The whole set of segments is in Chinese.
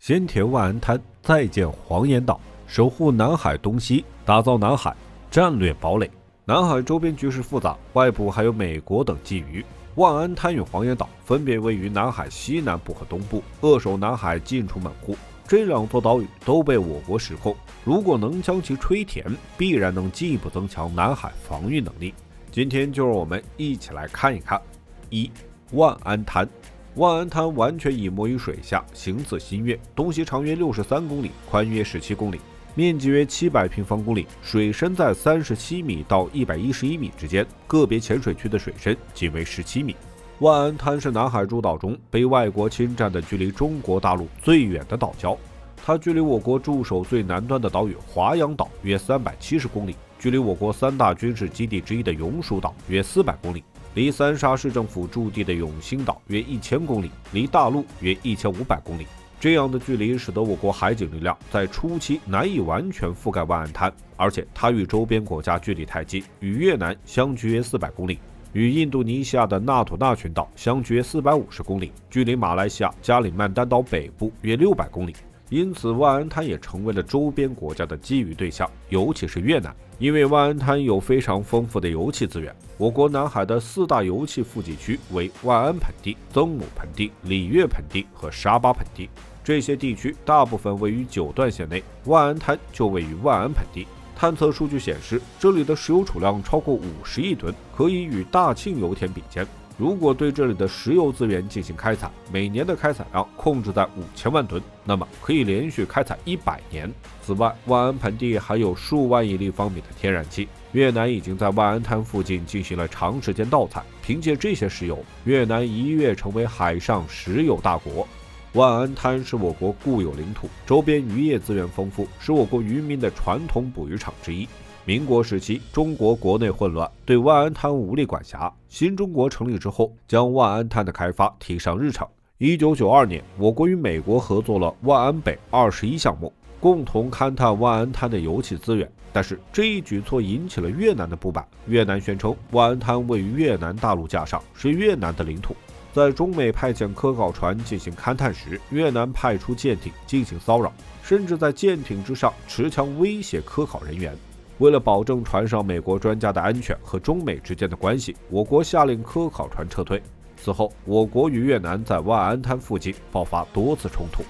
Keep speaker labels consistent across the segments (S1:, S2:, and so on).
S1: 先填万安滩，再建黄岩岛，守护南海东西，打造南海战略堡垒。南海周边局势复杂，外部还有美国等觊觎。万安滩与黄岩岛分别位于南海西南部和东部，扼守南海进出门户。这两座岛屿都被我国实控，如果能将其吹填，必然能进一步增强南海防御能力。今天就让我们一起来看一看。一、万安滩。万安滩完全隐没于水下，形似新月，东西长约63公里，宽约17公里，面积约700平方公里，水深在37米到111米之间，个别浅水区的水深仅为17米。万安滩是南海诸岛中被外国侵占的距离中国大陆最远的岛礁，它距离我国驻守最南端的岛屿华阳岛约370公里，距离我国3大军事基地之一的永暑岛约400公里，离三沙市政府驻地的永兴岛约1000公里，离大陆约1500公里。这样的距离使得我国海警力量在初期难以完全覆盖万安滩，而且它与周边国家距离太近，与越南相距约400公里，与印度尼西亚的纳土纳群岛相距约450公里，距离马来西亚加里曼丹岛北部约600公里。因此，万安滩也成为了周边国家的觊觎对象，尤其是越南。因为万安滩有非常丰富的油气资源，我国南海的4大油气富集区为万安盆地、曾母盆地、里约盆地和沙巴盆地。这些地区大部分位于9段线内，万安滩就位于万安盆地。探测数据显示，这里的石油储量超过50亿吨，可以与大庆油田比肩。如果对这里的石油资源进行开采，每年的开采量控制在5000万吨，那么可以连续开采100年。此外，万安盆地还有数万亿立方米的天然气，越南已经在万安滩附近进行了长时间盗采，凭借这些石油，越南一跃成为海上石油大国。万安滩是我国固有领土，周边渔业资源丰富，是我国渔民的传统捕鱼场之一。民国时期，中国国内混乱，对万安滩无力管辖。新中国成立之后，将万安滩的开发提上日程。1992年，我国与美国合作了万安北21项目，共同勘探万安滩的油气资源。但是这一举措引起了越南的不满，越南宣称万安滩位于越南大陆架上，是越南的领土。在中美派遣科考船进行勘探时，越南派出舰艇进行骚扰，甚至在舰艇之上持枪威胁科考人员。为了保证船上美国专家的安全和中美之间的关系，我国下令科考船撤退。此后，我国与越南在万安滩附近爆发多次冲突。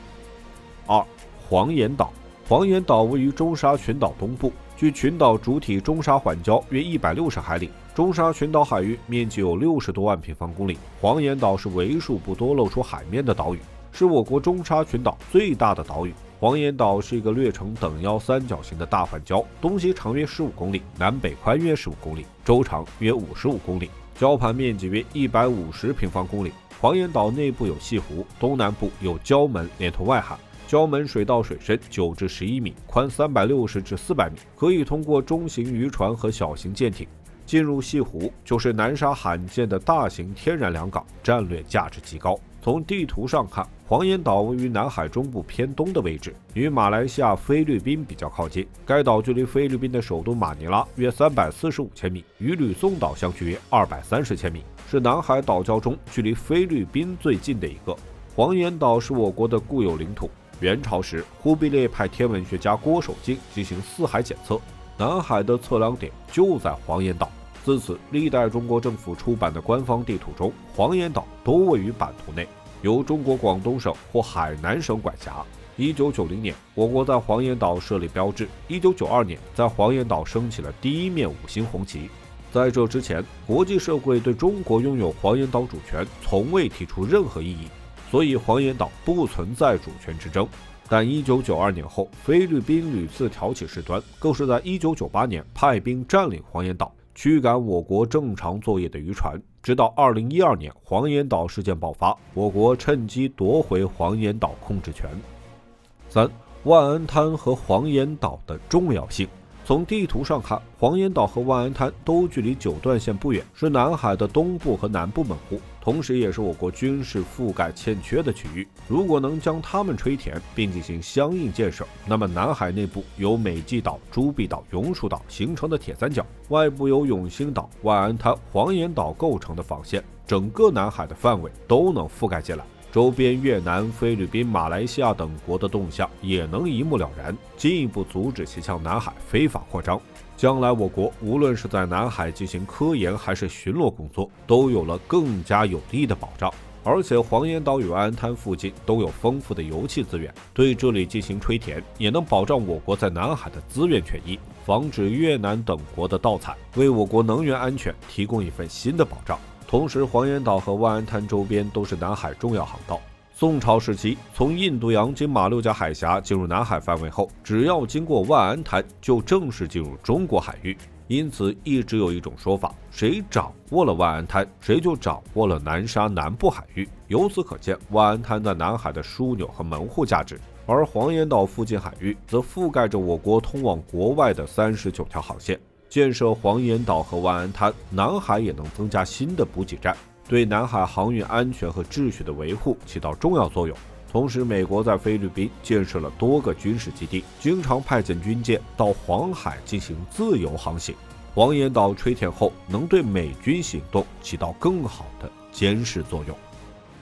S1: 2. 黄岩岛。黄岩岛位于中沙群岛东部，距群岛主体中沙环礁约160海里。中沙群岛海域面积有60多万平方公里，黄岩岛是为数不多露出海面的岛屿，是我国中沙群岛最大的岛屿。黄岩岛是一个略呈等腰三角形的大环礁，东西长约15公里，南北宽约15公里，周长约55公里，礁盘面积约150平方公里。黄岩岛内部有西湖，东南部有礁门连通外海。礁门水道水深9至11米，宽360至400米，可以通过中型渔船和小型舰艇进入西湖，就是南沙罕见的大型天然良港，战略价值极高。从地图上看，黄岩岛位于南海中部偏东的位置，与马来西亚、菲律宾比较靠近。该岛距离菲律宾的首都马尼拉约345千米，与吕宋岛相距约230千米，是南海岛礁中距离菲律宾最近的一个。黄岩岛是我国的固有领土。元朝时，忽必烈派天文学家郭守敬进行四海检测，南海的测量点就在黄岩岛。自此，历代中国政府出版的官方地图中，黄岩岛都位于版图内，由中国广东省或海南省管辖。1990年，我国在黄岩岛设立标志。1992年，在黄岩岛升起了第一面5星红旗。在这之前，国际社会对中国拥有黄岩岛主权从未提出任何异议，所以黄岩岛不存在主权之争。但1992年后，菲律宾屡次挑起事端，更是在1998年派兵占领黄岩岛，驱赶我国正常作业的渔船。直到2012年黄岩岛事件爆发，我国趁机夺回黄岩岛控制权。3. 万安滩和黄岩岛的重要性。从地图上看，黄岩岛和万安滩都距离9段线不远，是南海的东部和南部门户，同时也是我国军事覆盖欠缺的区域。如果能将它们吹填并进行相应建设，那么南海内部由美济岛、朱碧岛、永暑岛形成的铁三角，外部由永兴岛、万安滩、黄岩岛构成的防线，整个南海的范围都能覆盖进来。周边越南、菲律宾、马来西亚等国的动向也能一目了然，进一步阻止其向南海非法扩张。将来我国无论是在南海进行科研还是巡逻工作，都有了更加有力的保障。而且黄岩岛与万安滩附近都有丰富的油气资源，对这里进行吹填，也能保障我国在南海的资源权益，防止越南等国的盗采，为我国能源安全提供一份新的保障。同时，黄岩岛和万安滩周边都是南海重要航道。宋朝时期，从印度洋经马六甲海峡进入南海范围后，只要经过万安滩，就正式进入中国海域。因此，一直有一种说法，谁掌握了万安滩，谁就掌握了南沙南部海域。由此可见，万安滩在南海的枢纽和门户价值。而黄岩岛附近海域则覆盖着我国通往国外的39条航线。建设黄岩岛和万安滩，南海也能增加新的补给站，对南海航运安全和秩序的维护起到重要作用。同时，美国在菲律宾建设了多个军事基地，经常派遣军舰到黄海进行自由航行。黄岩岛吹填后，能对美军行动起到更好的监视作用。